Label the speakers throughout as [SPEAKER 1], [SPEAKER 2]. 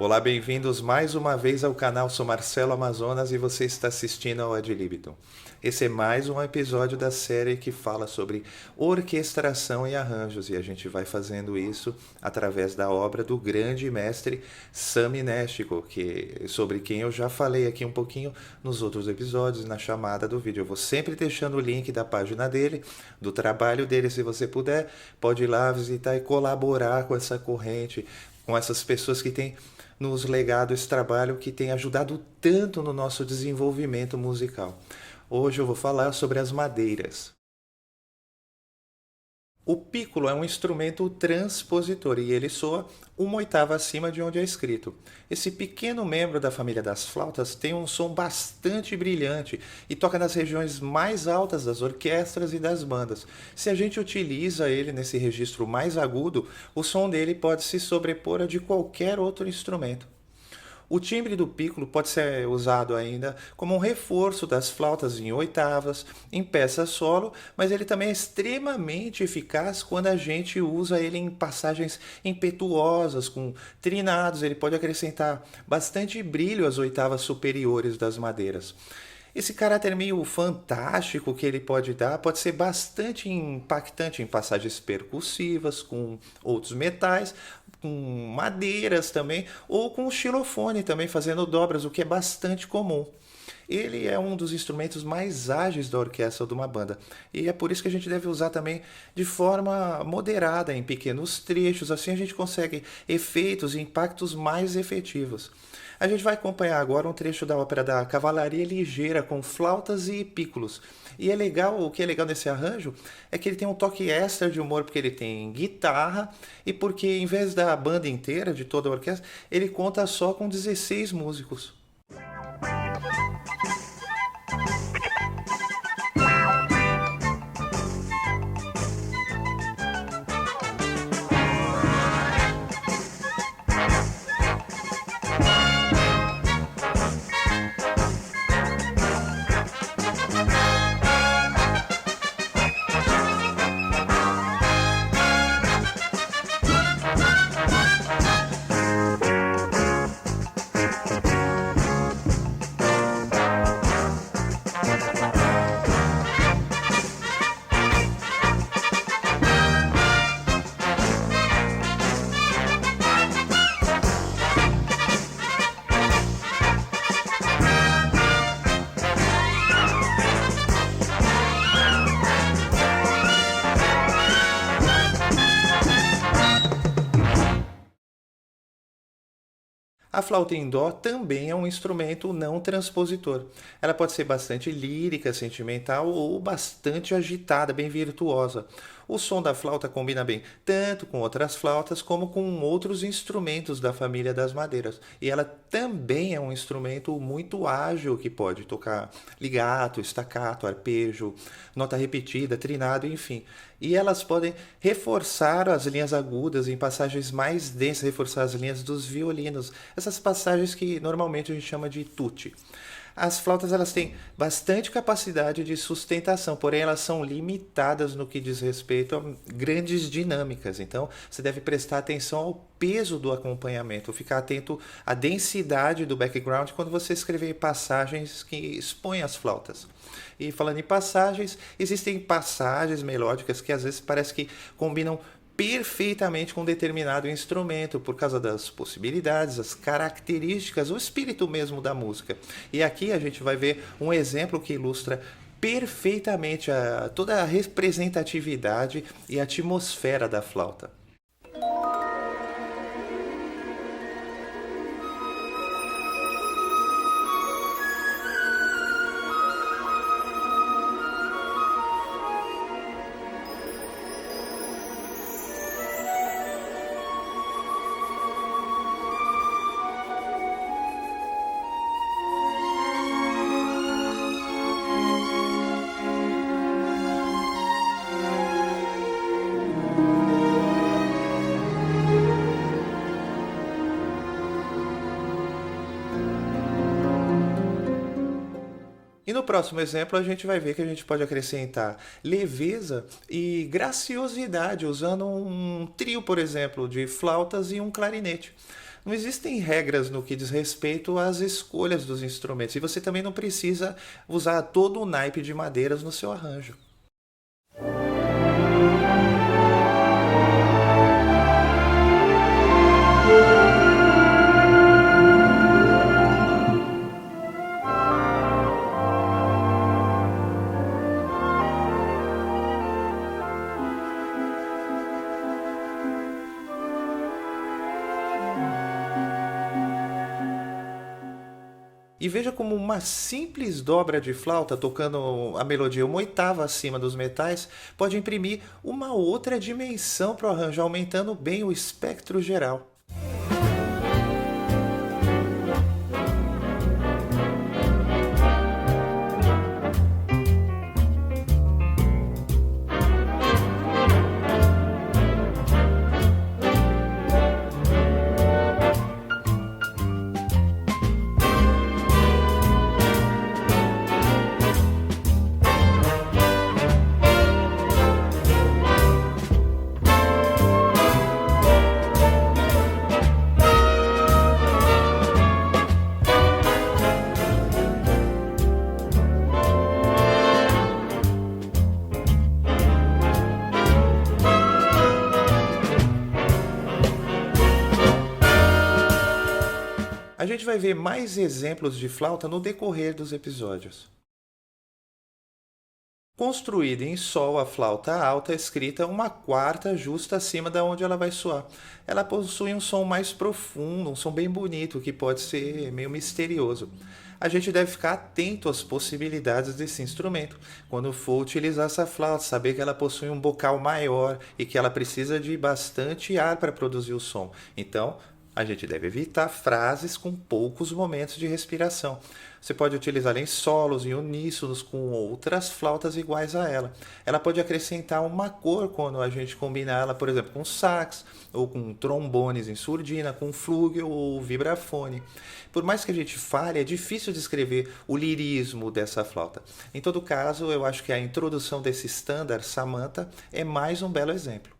[SPEAKER 1] Olá, bem-vindos mais uma vez ao canal. Sou Marcelo Amazonas e você está assistindo ao Ad Libitum. Esse é mais um episódio da série que fala sobre orquestração e arranjos, e a gente vai fazendo isso através da obra do grande mestre Sami Nestico, sobre quem eu já falei aqui um pouquinho nos outros episódios, na chamada do vídeo. Eu vou sempre deixando o link da página dele, do trabalho dele. Se você puder, pode ir lá visitar e colaborar com essa corrente, com essas pessoas que têm nos legado esse trabalho que tem ajudado tanto no nosso desenvolvimento musical. Hoje eu vou falar sobre as madeiras. O pícolo é um instrumento transpositor e ele soa uma oitava acima de onde é escrito. Esse pequeno membro da família das flautas tem um som bastante brilhante e toca nas regiões mais altas das orquestras e das bandas. Se a gente utiliza ele nesse registro mais agudo, o som dele pode se sobrepor a de qualquer outro instrumento. O timbre do pícolo pode ser usado ainda como um reforço das flautas em oitavas, em peças solo, mas ele também é extremamente eficaz quando a gente usa ele em passagens impetuosas, com trinados. Ele pode acrescentar bastante brilho às oitavas superiores das madeiras. Esse caráter meio fantástico que ele pode dar pode ser bastante impactante em passagens percussivas, com outros metais, com madeiras também, ou com o xilofone também fazendo dobras, o que é bastante comum. Ele é um dos instrumentos mais ágeis da orquestra de uma banda, e é por isso que a gente deve usar também de forma moderada, em pequenos trechos, assim a gente consegue efeitos e impactos mais efetivos. A gente vai acompanhar agora um trecho da ópera da Cavalaria Ligeira com flautas e pícolos. E é legal, o que é legal nesse arranjo é que ele tem um toque extra de humor, porque ele tem guitarra e porque em vez da banda inteira, de toda a orquestra, ele conta só com 16 músicos. A flauta em dó também é um instrumento não transpositor. Ela pode ser bastante lírica, sentimental ou bastante agitada, bem virtuosa. O som da flauta combina bem tanto com outras flautas como com outros instrumentos da família das madeiras. E ela também é um instrumento muito ágil que pode tocar legato, staccato, arpejo, nota repetida, trinado, enfim. E elas podem reforçar as linhas agudas em passagens mais densas, reforçar as linhas dos violinos, essas passagens que normalmente a gente chama de tutti. As flautas elas têm bastante capacidade de sustentação, porém elas são limitadas no que diz respeito a grandes dinâmicas. Então você deve prestar atenção ao peso do acompanhamento, ficar atento à densidade do background quando você escrever passagens que expõem as flautas. E falando em passagens, existem passagens melódicas que às vezes parece que combinam perfeitamente com um determinado instrumento, por causa das possibilidades, as características, o espírito mesmo da música. E aqui a gente vai ver um exemplo que ilustra perfeitamente toda a representatividade e atmosfera da flauta. E no próximo exemplo a gente vai ver que a gente pode acrescentar leveza e graciosidade usando um trio, por exemplo, de flautas e um clarinete. Não existem regras no que diz respeito às escolhas dos instrumentos, e você também não precisa usar todo o naipe de madeiras no seu arranjo. E veja como uma simples dobra de flauta, tocando a melodia uma oitava acima dos metais, pode imprimir uma outra dimensão para o arranjo, aumentando bem o espectro geral. A gente vai ver mais exemplos de flauta no decorrer dos episódios. Construída em sol, a flauta alta é escrita uma quarta justa acima da onde ela vai soar. Ela possui um som mais profundo, um som bem bonito, que pode ser meio misterioso. A gente deve ficar atento às possibilidades desse instrumento. Quando for utilizar essa flauta, saber que ela possui um bocal maior e que ela precisa de bastante ar para produzir o som. Então, a gente deve evitar frases com poucos momentos de respiração. Você pode utilizar em solos e uníssonos com outras flautas iguais a ela. Ela pode acrescentar uma cor quando a gente combina ela, por exemplo, com sax, ou com trombones em surdina, com flúgel ou vibrafone. Por mais que a gente fale, é difícil descrever o lirismo dessa flauta. Em todo caso, eu acho que a introdução desse standard Samantha é mais um belo exemplo.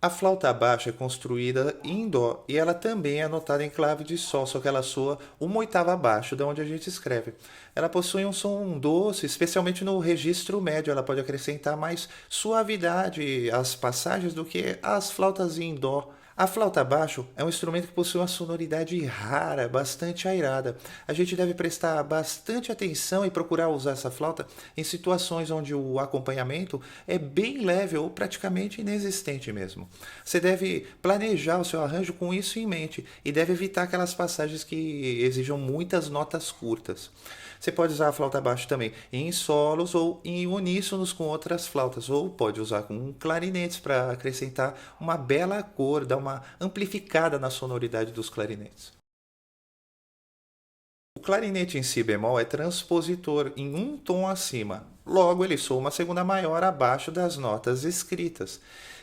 [SPEAKER 1] A flauta baixa é construída em dó e ela também é anotada em clave de sol, só que ela soa uma oitava abaixo de onde a gente escreve. Ela possui um som doce, especialmente no registro médio. Ela pode acrescentar mais suavidade às passagens do que as flautas em dó. A flauta baixo é um instrumento que possui uma sonoridade rara, bastante airada. A gente deve prestar bastante atenção e procurar usar essa flauta em situações onde o acompanhamento é bem leve ou praticamente inexistente mesmo. Você deve planejar o seu arranjo com isso em mente e deve evitar aquelas passagens que exijam muitas notas curtas. Você pode usar a flauta baixo também em solos ou em uníssonos com outras flautas, ou pode usar com clarinetes para acrescentar uma bela cor, dar uma amplificada na sonoridade dos clarinetes. O clarinete em si bemol é transpositor em um tom acima, logo ele soa uma segunda maior abaixo das notas escritas.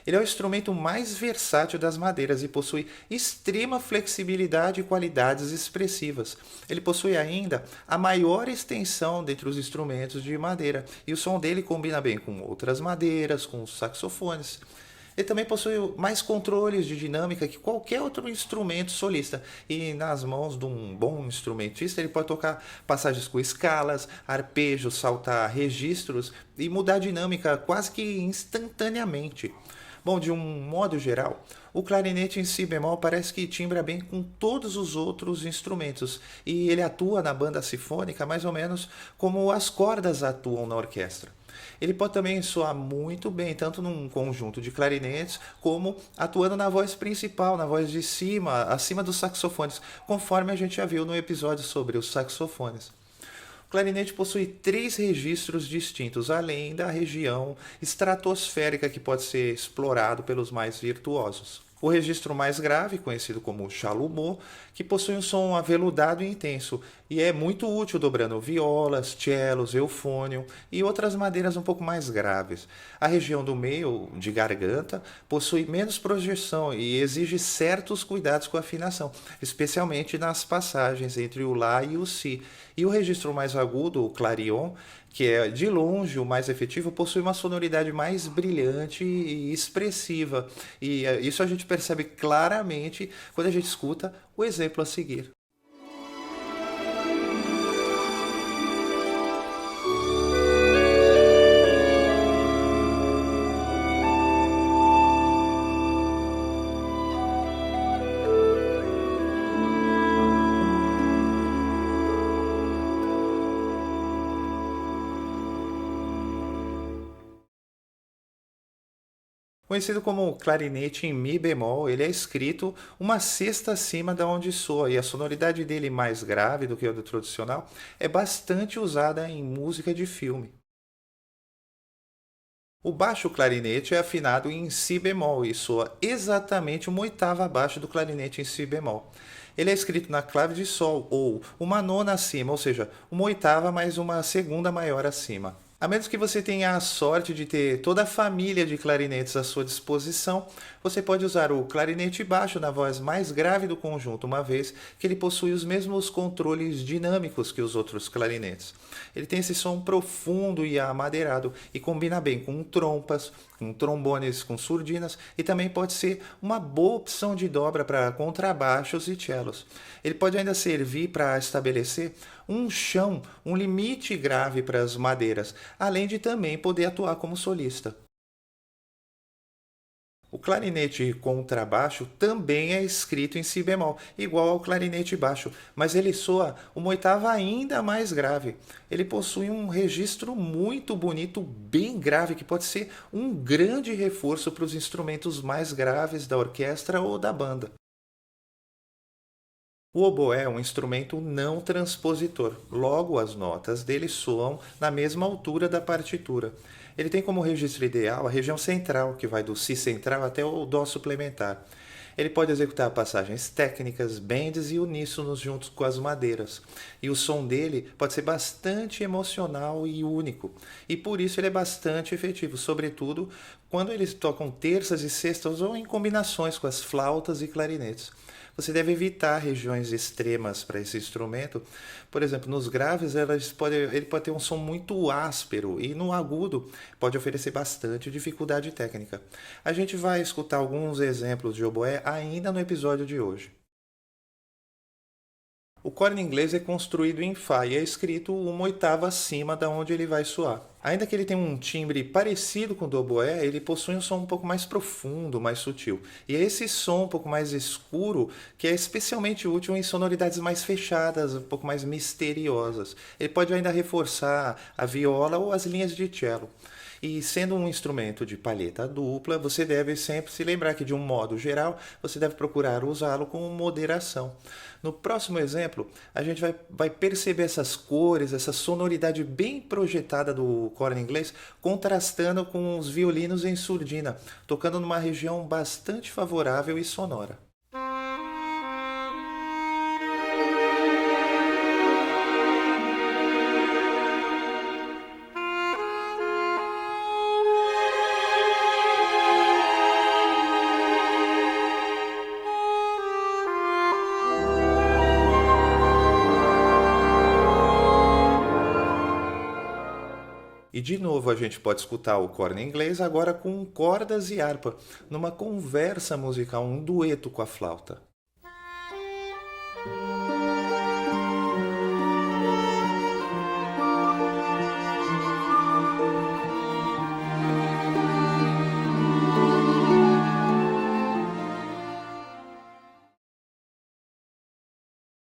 [SPEAKER 1] Ele é o instrumento mais versátil das madeiras e possui extrema flexibilidade e qualidades expressivas. Ele possui ainda a maior extensão dentre os instrumentos de madeira e o som dele combina bem com outras madeiras, com os saxofones. Ele também possui mais controles de dinâmica que qualquer outro instrumento solista. E nas mãos de um bom instrumentista, ele pode tocar passagens com escalas, arpejos, saltar registros e mudar a dinâmica quase que instantaneamente. Bom, de um modo geral, o clarinete em si bemol parece que timbra bem com todos os outros instrumentos e ele atua na banda sinfônica mais ou menos como as cordas atuam na orquestra. Ele pode também soar muito bem, tanto num conjunto de clarinetes, como atuando na voz principal, na voz de cima, acima dos saxofones, conforme a gente já viu no episódio sobre os saxofones. O clarinete possui três registros distintos, além da região estratosférica que pode ser explorado pelos mais virtuosos. O registro mais grave, conhecido como chalumeau, que possui um som aveludado e intenso e é muito útil dobrando violas, cellos, eufônio e outras madeiras um pouco mais graves. A região do meio, de garganta, possui menos projeção e exige certos cuidados com a afinação, especialmente nas passagens entre o lá e o si. E o registro mais agudo, o clarion, que é de longe o mais efetivo, possui uma sonoridade mais brilhante e expressiva. E isso a gente percebe claramente quando a gente escuta o exemplo a seguir. Conhecido como clarinete em mi bemol, ele é escrito uma sexta acima da onde soa e a sonoridade dele mais grave do que a do tradicional é bastante usada em música de filme. O baixo clarinete é afinado em si bemol e soa exatamente uma oitava abaixo do clarinete em si bemol. Ele é escrito na clave de sol ou uma nona acima, ou seja, uma oitava mais uma segunda maior acima. A menos que você tenha a sorte de ter toda a família de clarinetes à sua disposição, você pode usar o clarinete baixo na voz mais grave do conjunto, uma vez que ele possui os mesmos controles dinâmicos que os outros clarinetes. Ele tem esse som profundo e amadeirado e combina bem com trompas, com trombones, com surdinas e também pode ser uma boa opção de dobra para contrabaixos e cellos. Ele pode ainda servir para estabelecer um chão, um limite grave para as madeiras, além de também poder atuar como solista. O clarinete contrabaixo também é escrito em si bemol, igual ao clarinete baixo, mas ele soa uma oitava ainda mais grave. Ele possui um registro muito bonito, bem grave, que pode ser um grande reforço para os instrumentos mais graves da orquestra ou da banda. O oboé é um instrumento não transpositor, logo as notas dele soam na mesma altura da partitura. Ele tem como registro ideal a região central, que vai do si central até o dó suplementar. Ele pode executar passagens técnicas, bends e uníssonos juntos com as madeiras. E o som dele pode ser bastante emocional e único. E por isso ele é bastante efetivo, sobretudo quando eles tocam terças e sextas ou em combinações com as flautas e clarinetes. Você deve evitar regiões extremas para esse instrumento. Por exemplo, nos graves ele pode ter um som muito áspero e no agudo pode oferecer bastante dificuldade técnica. A gente vai escutar alguns exemplos de oboé ainda no episódio de hoje. O corno inglês é construído em Fá e é escrito uma oitava acima da onde ele vai soar. Ainda que ele tenha um timbre parecido com o do oboé, ele possui um som um pouco mais profundo, mais sutil. E é esse som um pouco mais escuro que é especialmente útil em sonoridades mais fechadas, um pouco mais misteriosas. Ele pode ainda reforçar a viola ou as linhas de cello. E sendo um instrumento de palheta dupla, você deve sempre se lembrar que, de um modo geral, você deve procurar usá-lo com moderação. No próximo exemplo, a gente vai perceber essas cores, essa sonoridade bem projetada do corno inglês, contrastando com os violinos em surdina, tocando numa região bastante favorável e sonora. E de novo a gente pode escutar o corno inglês agora com cordas e harpa, numa conversa musical, um dueto com a flauta.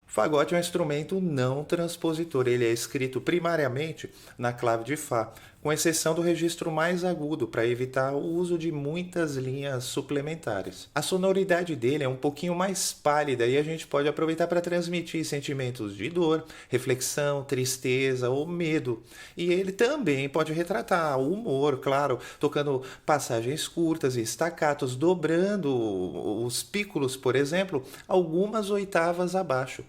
[SPEAKER 1] O fagote é um instrumento não transpositor, ele é escrito primariamente na clave de Fá, com exceção do registro mais agudo, para evitar o uso de muitas linhas suplementares. A sonoridade dele é um pouquinho mais pálida e a gente pode aproveitar para transmitir sentimentos de dor, reflexão, tristeza ou medo. E ele também pode retratar o humor, claro, tocando passagens curtas e staccatos, dobrando os pícolos, por exemplo, algumas oitavas abaixo.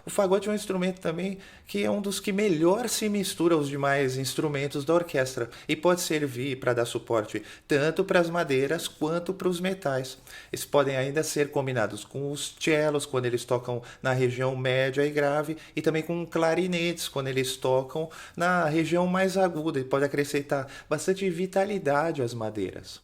[SPEAKER 1] O fagote é um instrumento também que é um dos que melhor se mistura aos demais instrumentos da orquestra e pode servir para dar suporte tanto para as madeiras quanto para os metais. Eles podem ainda ser combinados com os cellos quando eles tocam na região média e grave e também com clarinetes quando eles tocam na região mais aguda e pode acrescentar bastante vitalidade às madeiras.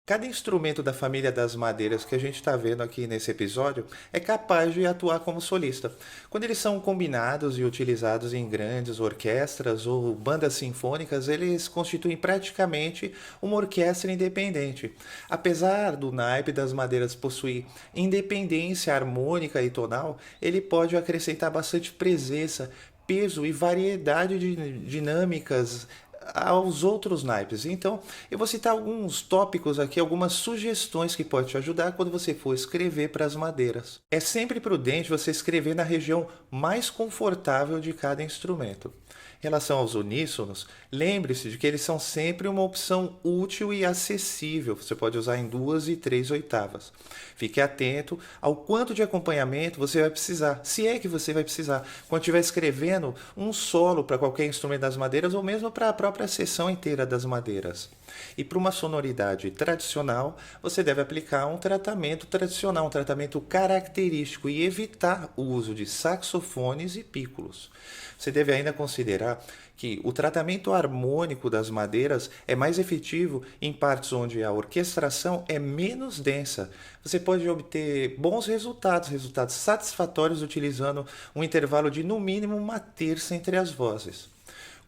[SPEAKER 1] Cada instrumento da família das madeiras que a gente está vendo aqui nesse episódio é capaz de atuar como solista. Quando eles são combinados e utilizados em grandes orquestras ou bandas sinfônicas, eles constituem praticamente uma orquestra independente. Apesar do naipe das madeiras possuir independência harmônica e tonal, ele pode acrescentar bastante presença, peso e variedade de dinâmicas aos outros naipes. Então, eu vou citar alguns tópicos aqui, algumas sugestões que podem te ajudar quando você for escrever para as madeiras. É sempre prudente você escrever na região mais confortável de cada instrumento. Em relação aos uníssonos, lembre-se de que eles são sempre uma opção útil e acessível. Você pode usar em 2 e 3 oitavas. Fique atento ao quanto de acompanhamento você vai precisar, se é que você vai precisar, quando estiver escrevendo um solo para qualquer instrumento das madeiras ou mesmo para a própria seção inteira das madeiras. E para uma sonoridade tradicional, você deve aplicar um tratamento tradicional, um tratamento característico e evitar o uso de saxofones e pícolos. Você deve ainda considerar que o tratamento harmônico das madeiras é mais efetivo em partes onde a orquestração é menos densa. Você pode obter bons resultados, resultados satisfatórios utilizando um intervalo de no mínimo uma terça entre as vozes.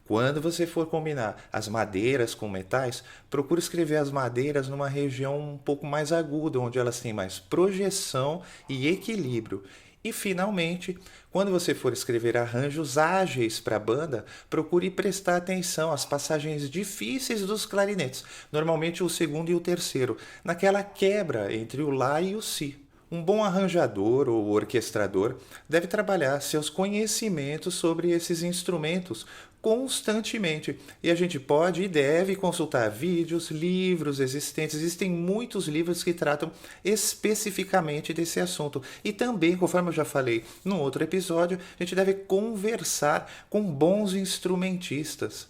[SPEAKER 1] Quando você for combinar as madeiras com metais, procure escrever as madeiras numa região um pouco mais aguda, onde elas têm mais projeção e equilíbrio. E, finalmente, quando você for escrever arranjos ágeis para a banda, procure prestar atenção às passagens difíceis dos clarinetes, normalmente o segundo e o terceiro, naquela quebra entre o Lá e o Si. Um bom arranjador ou orquestrador deve trabalhar seus conhecimentos sobre esses instrumentos constantemente. E a gente pode e deve consultar vídeos, livros existentes. Existem muitos livros que tratam especificamente desse assunto. E também, conforme eu já falei no outro episódio, a gente deve conversar com bons instrumentistas.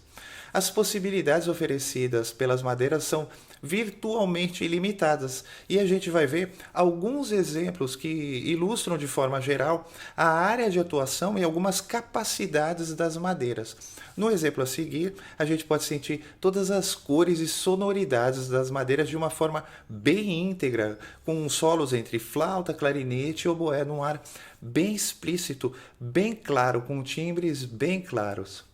[SPEAKER 1] As possibilidades oferecidas pelas madeiras são virtualmente ilimitadas e a gente vai ver alguns exemplos que ilustram de forma geral a área de atuação e algumas capacidades das madeiras. No exemplo a seguir, a gente pode sentir todas as cores e sonoridades das madeiras de uma forma bem íntegra, com solos entre flauta, clarinete e oboé num ar bem explícito, bem claro, com timbres bem claros.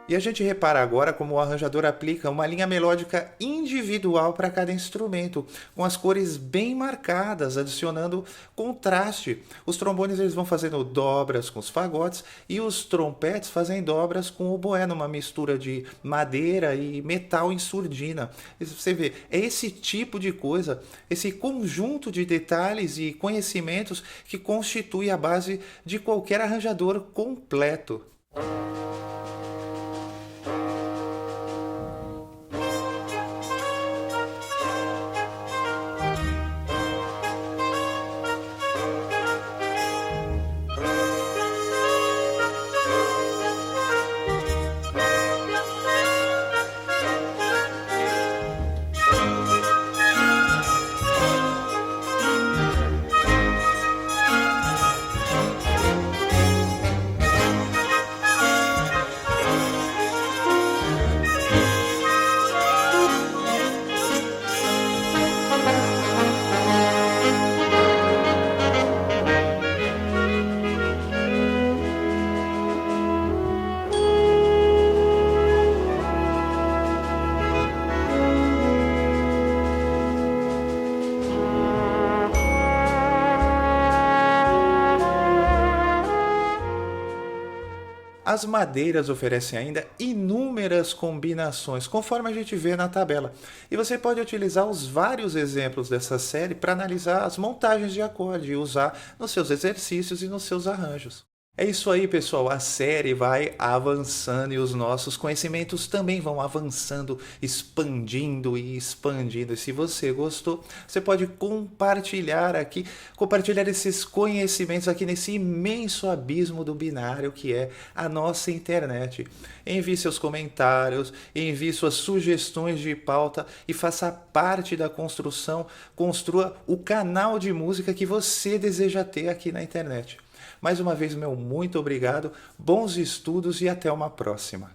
[SPEAKER 1] E a gente repara agora como o arranjador aplica uma linha melódica individual para cada instrumento, com as cores bem marcadas, adicionando contraste. Os trombones eles vão fazendo dobras com os fagotes e os trompetes fazem dobras com o oboé, numa mistura de madeira e metal em surdina. Você vê, é esse tipo de coisa, esse conjunto de detalhes e conhecimentos que constitui a base de qualquer arranjador completo. As madeiras oferecem ainda inúmeras combinações, conforme a gente vê na tabela. E você pode utilizar os vários exemplos dessa série para analisar as montagens de acorde e usar nos seus exercícios e nos seus arranjos. É isso aí, pessoal. A série vai avançando e os nossos conhecimentos também vão avançando, expandindo e expandindo. E se você gostou, você pode compartilhar esses conhecimentos aqui nesse imenso abismo do binário que é a nossa internet. Envie seus comentários, envie suas sugestões de pauta e faça parte da construção. Construa o canal de música que você deseja ter aqui na internet. Mais uma vez, meu muito obrigado, bons estudos e até uma próxima.